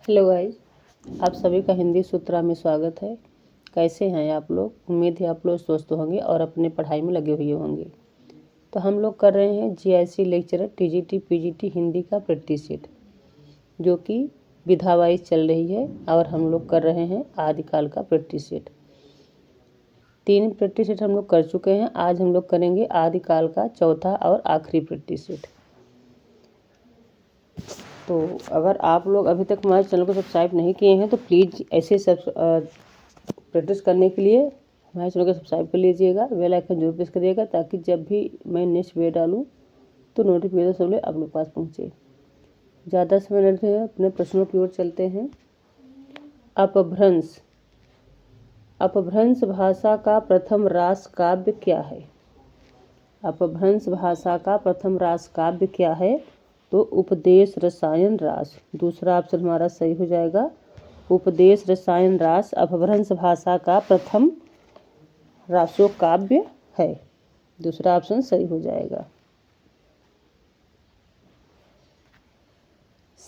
Hello guys, आप सभी का हिंदी सूत्रा में स्वागत है। कैसे हैं आप लोग? उम्मीद है आप लोग स्वस्थ होंगे और अपने पढ़ाई में लगे हुए होंगे। तो हम लोग कर रहे हैं GIC lecturer TGT PGT Hindi का प्रैक्टिस सेट, जो कि विधा वाइज चल रही है और हम लोग कर रहे हैं आदिकाल का प्रैक्टिस सेट। 3 प्रैक्टिस सेट हम लोग कर चुके हैं। आज हम लोग करेंगे आदिकाल का चौथा और आखिरी प्रैक्टिस सेट। तो अगर आप लोग अभी तक हमारे चैनल को सब्सक्राइब नहीं किए हैं तो प्लीज़ ऐसे सब प्रैक्टिस करने के लिए हमारे चैनल को सब्सक्राइब कर लीजिएगा, बेल आइकन जरूर प्रेस करिएगा, ताकि जब भी मैं नेक्स्ट वीडियो डालूँ तो नोटिफिकेशन सबसे आप लोग पास पहुँचे। ज़्यादा समय न लेते हुए अपने प्रश्नों की ओर चलते हैं। अपभ्रंश। अपभ्रंश भाषा का प्रथम रास काव्य क्या है? अपभ्रंश भाषा का प्रथम रास काव्य क्या है? तो उपदेश रसायन रास। दूसरा ऑप्शन हमारा सही हो जाएगा, उपदेश रसायन रास अपभ्रंश भाषा का प्रथम रासो काव्य है। दूसरा ऑप्शन सही हो जाएगा।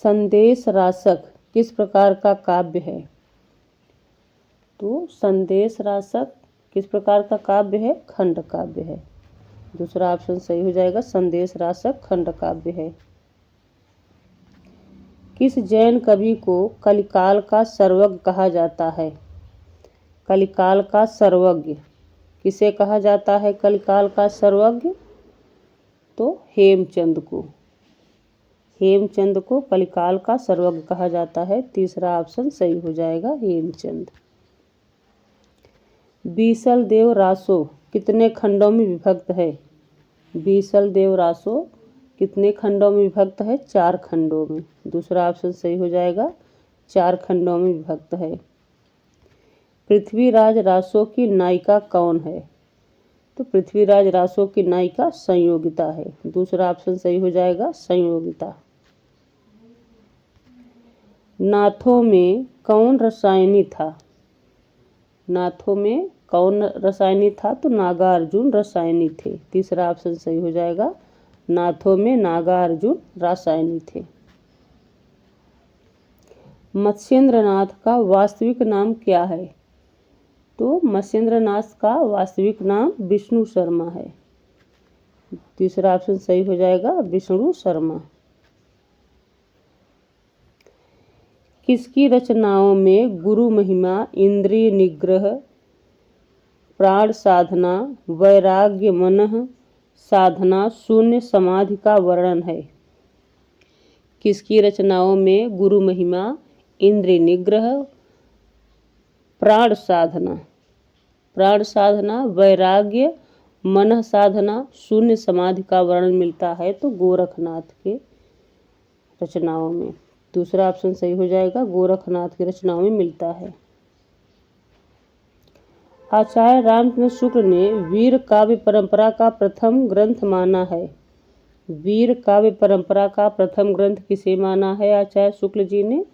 संदेश रासक किस प्रकार का काव्य है? तो संदेश रासक किस प्रकार का काव्य है? खंड काव्य है। दूसरा ऑप्शन सही हो जाएगा, संदेश रासक खंड काव्य है। किस जैन कवि को कलिकाल का सर्वज्ञ कहा जाता है? कलिकाल का सर्वज्ञ किसे कहा जाता है? कलिकाल का सर्वज्ञ तो हेमचंद को। हेमचंद को कलिकाल का सर्वज्ञ कहा जाता है। तीसरा ऑप्शन सही हो जाएगा, हेमचंद। बीसल देव रासो कितने खंडों में विभक्त है? बीसल देव रासो कितने खंडों में विभक्त है? 4 खंडों में। दूसरा ऑप्शन सही हो जाएगा, 4 खंडों में विभक्त है। पृथ्वीराज रासो की नायिका कौन है? तो पृथ्वीराज रासो की नायिका संयोगिता है। दूसरा ऑप्शन सही हो जाएगा, संयोगिता। नाथों में कौन रसायनी था? नाथों में कौन रसायनी था? तो नागार्जुन रसायनी थे। तीसरा ऑप्शन सही हो जाएगा, नाथों में नागार्जुन रसायनी थे। मत्स्येंद्रनाथ का वास्तविक नाम क्या है? तो मत्स्येंद्रनाथ का वास्तविक नाम विष्णु शर्मा है। तीसरा ऑप्शन सही हो जाएगा, विष्णु शर्मा। किसकी रचनाओं में गुरु महिमा, इंद्रिय निग्रह, प्राण साधना, वैराग्य, मनः साधना, शून्य समाधि का वर्णन है? किसकी रचनाओं में गुरु महिमा, इंद्रिय निग्रह, प्राण साधना, वैराग्य, मनः साधना, शून्य समाधि का वर्णन मिलता है? तो गोरखनाथ के रचनाओं में। दूसरा ऑप्शन सही हो जाएगा, गोरखनाथ की रचनाओं में मिलता है। आचार्य रामचंद्र शुक्ल ने वीर काव्य परंपरा का प्रथम ग्रंथ माना है? वीर काव्य परंपरा का प्रथम ग्रंथ किसे माना है आचार्य शुक्ल जी ने?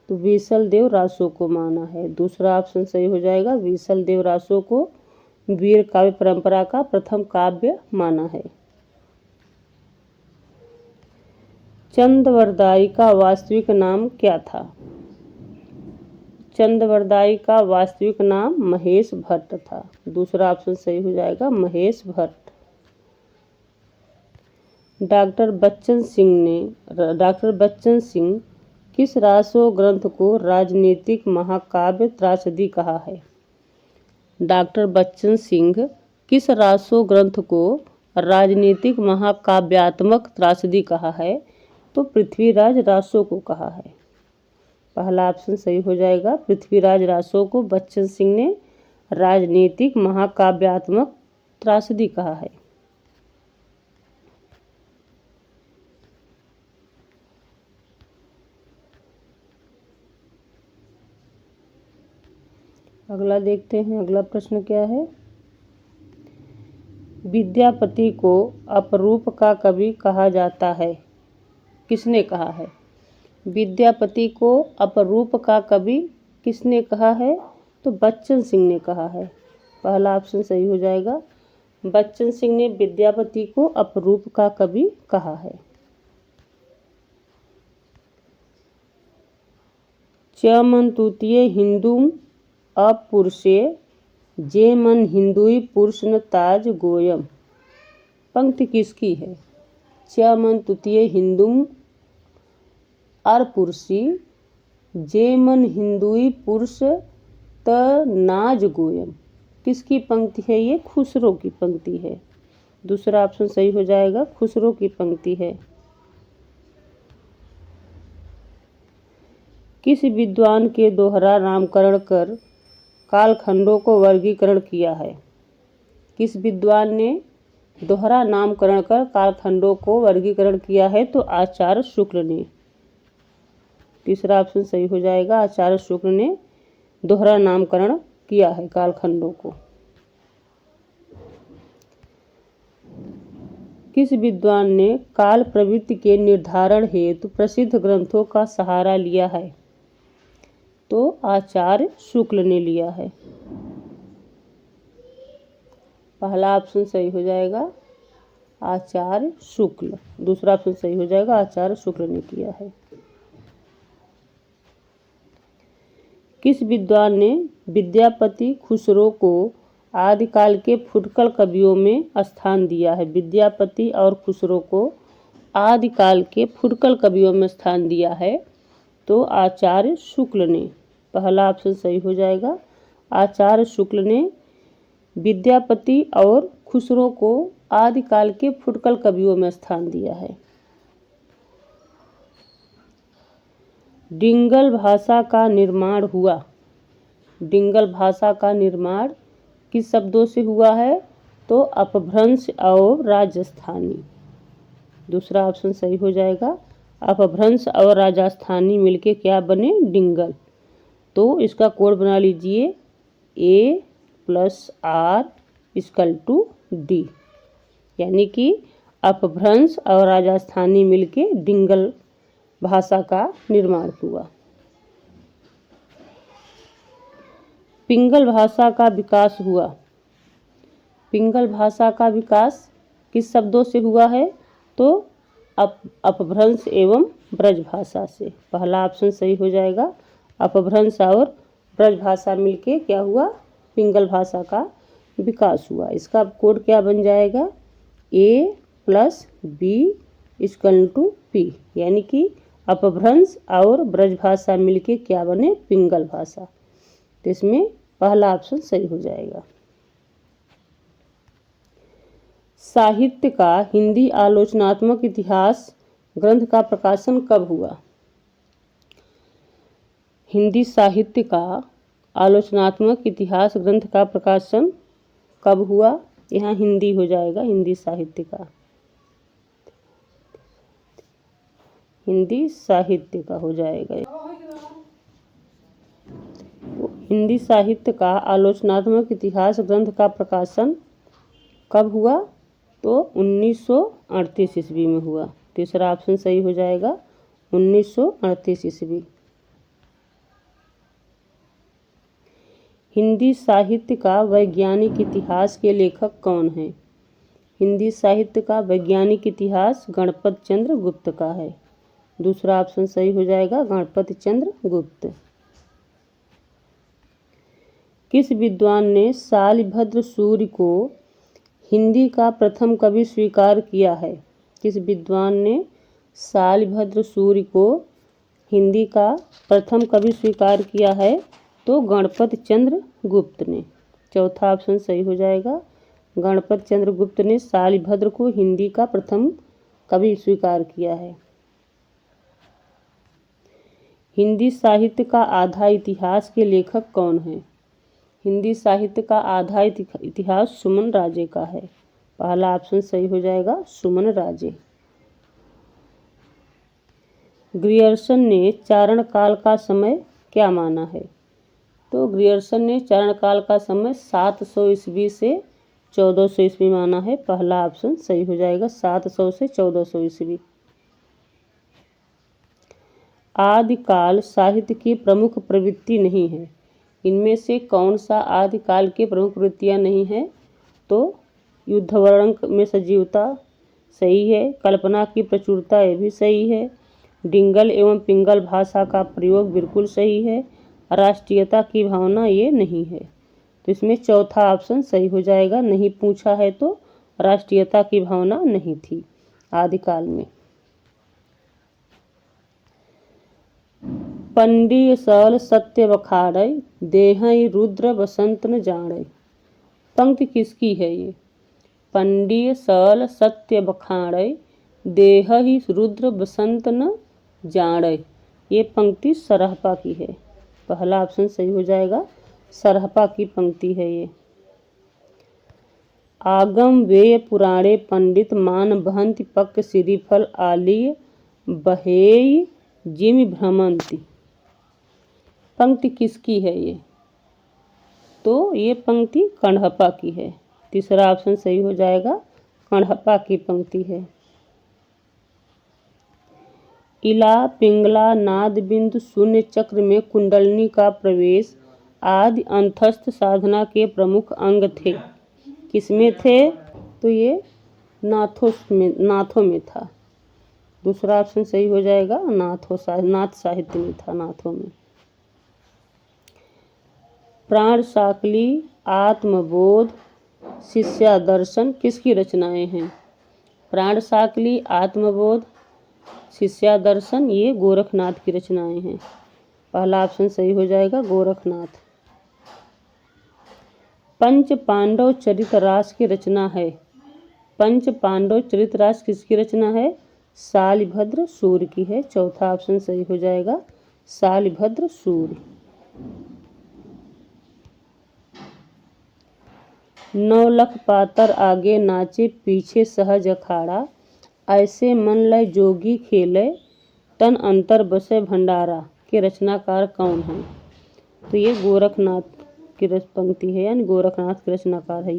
तो बीसल देव रासो को माना है। दूसरा ऑप्शन सही हो जाएगा, बीसल देव रासो को वीर काव्य परंपरा का प्रथम काव्य माना है। चंदवरदाई का वास्तविक नाम क्या था? चंदवरदाई का वास्तविक नाम महेश भट्ट था। दूसरा ऑप्शन सही हो जाएगा, महेश भट्ट। डॉक्टर बच्चन सिंह किस रासो ग्रंथ को राजनीतिक महाकाव्य त्रासदी कहा है? डॉक्टर बच्चन सिंह किस रासो ग्रंथ को राजनीतिक महाकाव्यात्मक त्रासदी कहा है? तो पृथ्वीराज रासो को कहा है। पहला ऑप्शन सही हो जाएगा, पृथ्वीराज रासो को बच्चन सिंह ने राजनीतिक महाकाव्यात्मक त्रासदी कहा है। अगला देखते हैं, अगला प्रश्न क्या है। विद्यापति को अपरूप का कवि कहा जाता है? किसने कहा है? विद्यापति को अपरूप का कवि किसने कहा है? तो बच्चन सिंह ने कहा है। पहला ऑप्शन सही हो जाएगा, बच्चन सिंह ने विद्यापति को अपरूप का कवि कहा है। च मन तृतीय हिंदू अपुरुषे जे मन हिंदुई पुरुष न ताज गोयम। पंक्ति किसकी है? च मन तृतीय हिंदू अपुरुषी जे मन हिंदुई पुरुष त नाज गोयम। किसकी पंक्ति है ये? खुसरो की पंक्ति है। दूसरा ऑप्शन सही हो जाएगा, खुसरो की पंक्ति है। किस विद्वान के दोहरा नामकरण कर कालखंडों को वर्गीकरण किया है? किस विद्वान ने दोहरा नामकरण कर कालखंडों को वर्गीकरण किया है? तो आचार्य शुक्ल ने। तीसरा ऑप्शन सही हो जाएगा, आचार्य शुक्ल ने दोहरा नामकरण किया है कालखंडों को। किस विद्वान ने काल प्रवृत्ति के निर्धारण हेतु प्रसिद्ध ग्रंथों का सहारा लिया है? तो आचार्य शुक्ल ने लिया है। पहला ऑप्शन सही हो जाएगा, आचार्य शुक्ल। दूसरा ऑप्शन सही हो जाएगा, आचार्य शुक्ल ने किया है। किस विद्वान ने विद्यापति खुसरो को आदिकाल के फुटकल कवियों में स्थान दिया है? विद्यापति और खुसरो को आदिकाल के फुटकल कवियों में स्थान दिया है? तो आचार्य शुक्ल ने। पहला ऑप्शन सही हो जाएगा, आचार्य शुक्ल ने विद्यापति और खुसरो को आदिकाल के फुटकल कवियों में स्थान दिया है। डिंगल भाषा का निर्माण हुआ। डिंगल भाषा का निर्माण किस शब्दों से हुआ है? तो अपभ्रंश और राजस्थानी। दूसरा ऑप्शन सही हो जाएगा, अपभ्रंश और राजस्थानी मिलके क्या बने? डिंगल। तो इसका कोड बना लीजिए A+R=D, यानी कि अपभ्रंश और राजस्थानी मिलके डिंगल भाषा का निर्माण हुआ। पिंगल भाषा का विकास हुआ। पिंगल भाषा का विकास किस शब्दों से हुआ है? तो अपभ्रंश एवं ब्रज भाषा से। पहला ऑप्शन सही हो जाएगा, अपभ्रंश और ब्रज भाषा मिलके क्या हुआ? पिंगल भाषा का विकास हुआ। इसका कोड क्या बन जाएगा? A+B=P, यानी कि अपभ्रंश और ब्रज भाषा मिलके क्या बने? पिंगल भाषा। तो इसमें पहला ऑप्शन सही हो जाएगा। साहित्य का हिंदी आलोचनात्मक इतिहास ग्रंथ का प्रकाशन कब हुआ? हिंदी साहित्य का आलोचनात्मक इतिहास ग्रंथ का प्रकाशन कब हुआ? यहाँ हिंदी हो जाएगा, हिंदी साहित्य का। हिंदी साहित्य का हो जाएगा। हिंदी साहित्य का आलोचनात्मक इतिहास ग्रंथ का प्रकाशन कब हुआ? तो 1938 ईस्वी में हुआ। तीसरा ऑप्शन सही हो जाएगा, 1938 ईस्वी। हिंदी साहित्य का वैज्ञानिक इतिहास के लेखक कौन हैं? हिंदी साहित्य का वैज्ञानिक इतिहास गणपत चंद्र गुप्त का है। दूसरा ऑप्शन सही हो जाएगा, गणपत चंद्र गुप्त। किस विद्वान ने शालिभद्र सूर्य को हिंदी का प्रथम कवि स्वीकार किया है? किस विद्वान ने शालिभद्र सूर्य को हिंदी का प्रथम कवि स्वीकार किया है? तो गणपत चंद्र गुप्त ने। चौथा ऑप्शन सही हो जाएगा, गणपत चंद्र गुप्त ने शालिभद्र को हिंदी का प्रथम कवि स्वीकार किया है। हिंदी साहित्य का आधा इतिहास के लेखक कौन है? हिंदी साहित्य का आधा इतिहास सुमन राजे का है। पहला ऑप्शन सही हो जाएगा, सुमन राजे। ग्रियर्सन ने चारण काल का समय क्या माना है? तो ग्रियर्सन ने चारण काल का समय 700 ईस्वी से 1400 ईस्वी माना है। पहला ऑप्शन सही हो जाएगा, 700 से 1400 ईस्वी। आदिकाल साहित्य की प्रमुख प्रवृत्ति नहीं है। इनमें से कौन सा आदिकाल के प्रमुख प्रवृत्तियां नहीं है? तो युद्ध वर्णन में सजीवता सही है, कल्पना की प्रचुरता ये भी सही है, डिंगल एवं पिंगल भाषा का प्रयोग बिल्कुल सही है। राष्ट्रीयता की भावना ये नहीं है, तो इसमें चौथा ऑप्शन सही हो जाएगा। नहीं पूछा है तो राष्ट्रीयता की भावना नहीं थी आदिकाल में। पंडिय सल सत्य बखाड़ै, देहै रुद्र बसंत न जाड़ै। पंक्ति किसकी है ये? पंडिय सल सत्य बखाड़ै, देहहि रुद्र बसंत न जाड़ै। ये पंक्ति सरहपा की है। पहला ऑप्शन सही हो जाएगा, सरहपा की पंक्ति है ये। आगम वेय पुराणे पंडित मान बहंति पक्क श्रीफल आलिय बहेय जिमि भ्रमंति। पंक्ति किसकी है ये? तो ये पंक्ति कण्हपा की है। तीसरा ऑप्शन सही हो जाएगा, कण्हपा की पंक्ति है। इला पिंगला नाद बिंदु शून्य चक्र में कुंडलनी का प्रवेश आदि अंतस्थ साधना के प्रमुख अंग थे। किसमें थे? तो ये नाथों में था। दूसरा ऑप्शन सही हो जाएगा, नाथ साहित्य में था, नाथों में। प्राण साकली, आत्मबोध, शिष्यादर्शन किसकी रचनाएं हैं? प्राण साकली, आत्मबोध, शिष्यादर्शन ये गोरखनाथ की रचनाएं हैं। पहला ऑप्शन सही हो जाएगा, गोरखनाथ। पंच पांडव चरितरास की रचना है। पंच पांडव चरितरास किसकी रचना है? शालिभद्र सूर्य की है। चौथा ऑप्शन सही हो जाएगा, शालिभद्र सूर्य। नौलख पातर आगे नाचे पीछे सहज अखाड़ा, ऐसे मन लय जोगी खेले तन अंतर बसे भंडारा के रचनाकार कौन है? तो ये गोरखनाथ की पंक्ति है, यानी गोरखनाथ के रचनाकार है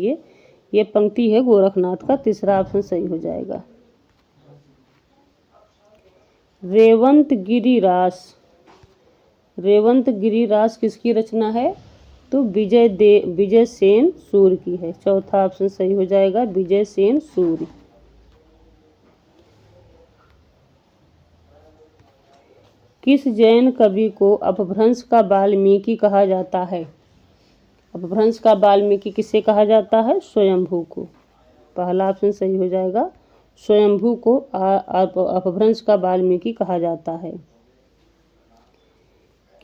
ये पंक्ति है गोरखनाथ का। तीसरा ऑप्शन सही हो जाएगा। रेवंत गिरिरास, रेवंत गिरिरास किसकी रचना है? तो विजय सेन सूर्य की है। चौथा ऑप्शन सही हो जाएगा, विजय सेन सूर्य। किस जैन कवि को अपभ्रंश का वाल्मीकि कहा जाता है? अपभ्रंश का वाल्मीकि किसे कहा जाता है? स्वयंभू को। पहला ऑप्शन सही हो जाएगा, स्वयंभू को अपभ्रंश का वाल्मीकि कहा जाता है।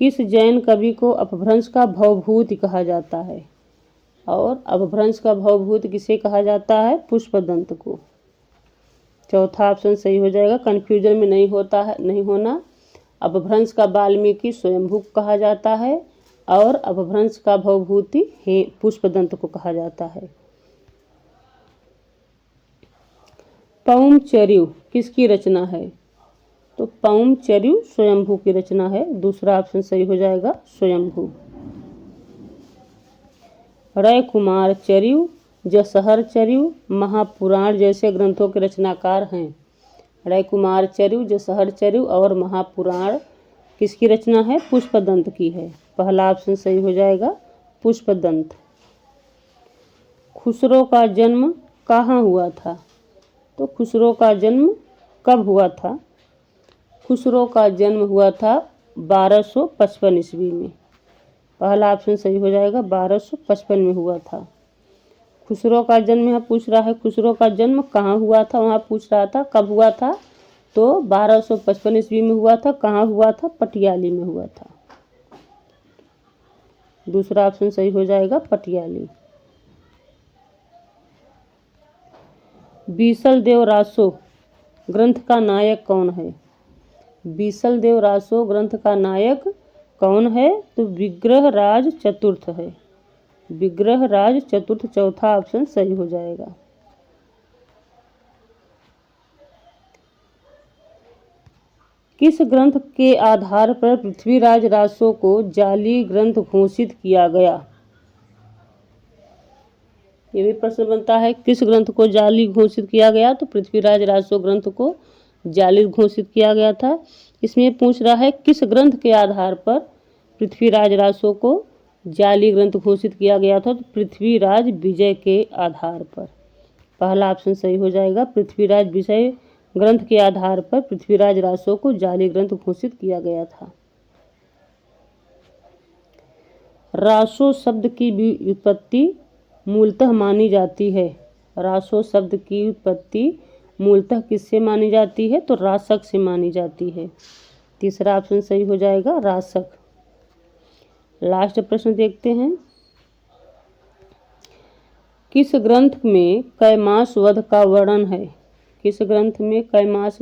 किस जैन कवि को अपभ्रंश का भवभूति कहा जाता है? और अपभ्रंश का भवभूति किसे कहा जाता है? पुष्पदंत को। चौथा ऑप्शन सही हो जाएगा, कंफ्यूजन में नहीं होना। अपभ्रंश का वाल्मीकि स्वयंभू को कहा जाता है और अपभ्रंश का भवभूति पुष्पदंत को कहा जाता है। पौमचर्यु किसकी रचना है? तो पौमचर्यु स्वयंभू की रचना है। दूसरा ऑप्शन सही हो जाएगा, स्वयंभू। रय कुमार चर्यु, जसहर चर्यु, महापुराण जैसे ग्रंथों के रचनाकार हैं। रय कुमार चर्यु, जसहर चर्यु और महापुराण किसकी रचना है? पुष्पदंत की है। पहला ऑप्शन सही हो जाएगा, पुष्पदंत। खुसरो का जन्म कहाँ हुआ था? तो खुसरो का जन्म कब हुआ था? खुसरो का जन्म हुआ था 1255 ईस्वी में। पहला ऑप्शन सही हो जाएगा, 1255 में हुआ था। खुसरो का जन्म यहाँ पूछ रहा है, खुसरो का जन्म कहाँ हुआ था, वहाँ पूछ रहा था कब हुआ था, तो 1255 ईस्वी में हुआ था। कहाँ हुआ था? पटियाली में हुआ था। दूसरा ऑप्शन सही हो जाएगा, पटियाली। बीसल देव रासो ग्रंथ का नायक कौन है? बीसल देव रासो ग्रंथ का नायक कौन है? तो विग्रहराज चतुर्थ है। विग्रहराज चतुर्थ चौथा ऑप्शन सही हो जाएगा। किस ग्रंथ के आधार पर पृथ्वीराज रासो को जाली ग्रंथ घोषित किया गया? ये भी प्रश्न बनता है, किस ग्रंथ को जाली घोषित किया गया? तो पृथ्वीराज रासो ग्रंथ को जाली घोषित किया गया था। इसमें पूछ रहा है किस ग्रंथ के आधार पर पृथ्वीराज रासो को जाली ग्रंथ घोषित किया गया था? तो पृथ्वीराज विजय के आधार पर। पहला ऑप्शन सही हो जाएगा, पृथ्वीराज ग्रंथ के आधार पर पृथ्वीराज रासो को जाली ग्रंथ घोषित किया गया था। रासो शब्द की व्युत्पत्ति मूलतः मानी जाती है। रासो शब्द की उत्पत्ति मूलतः किससे मानी जाती है? तो रासक से मानी जाती है। तीसरा ऑप्शन सही हो जाएगा, रासक। लास्ट प्रश्न देखते हैं। किस ग्रंथ में कैमास वध का वर्णन है? किस ग्रंथ में कैमास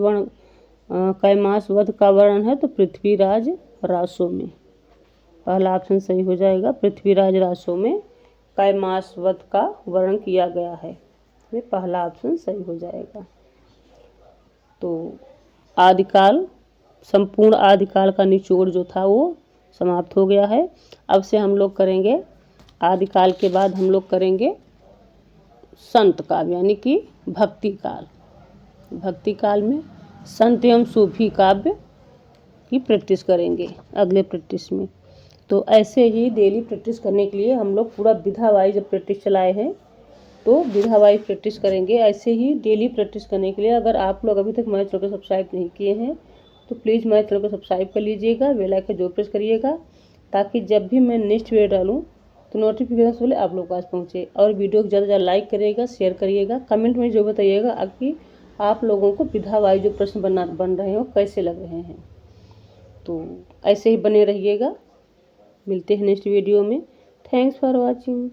वध का वर्णन है? तो पृथ्वीराज रासो में। पहला ऑप्शन सही हो जाएगा, पृथ्वीराज रासो में कैमास वध का वर्णन किया गया है। ये पहला ऑप्शन सही हो जाएगा। तो आदिकाल, संपूर्ण आदिकाल का निचोड़ जो था वो समाप्त हो गया है। अब से हम लोग करेंगे आदिकाल के बाद हम लोग करेंगे संत काल यानी कि भक्ति काल। भक्ति काल में संत एवं सूफी काव्य की प्रैक्टिस करेंगे अगले प्रैक्टिस में। तो ऐसे ही डेली प्रैक्टिस करने के लिए हम लोग पूरा विधा वाइज प्रैक्टिस चलाए हैं, तो विधा वाइज प्रैक्टिस करेंगे। ऐसे ही डेली प्रैक्टिस करने के लिए अगर आप लोग अभी तक हमारे चैनल को सब्सक्राइब नहीं किए हैं तो प्लीज़ हमारे चैनल को सब्सक्राइब कर लीजिएगा, बेल आइकन जरूर प्रेस करिएगा, ताकि जब भी मैं नेक्स्ट वीडियो डालूँ तो नोटिफिकेशन पहले आप लोग के पास पहुँचे। और वीडियो को ज़्यादा से ज़्यादा लाइक करिएगा, शेयर करिएगा, कमेंट में जो बताइएगा कि आप लोगों को विधा वाइज जो प्रश्न बन रहे हो कैसे लग रहे हैं। तो ऐसे ही बने रहिएगा। मिलते हैं नेक्स्ट वीडियो में। Thanks for watching.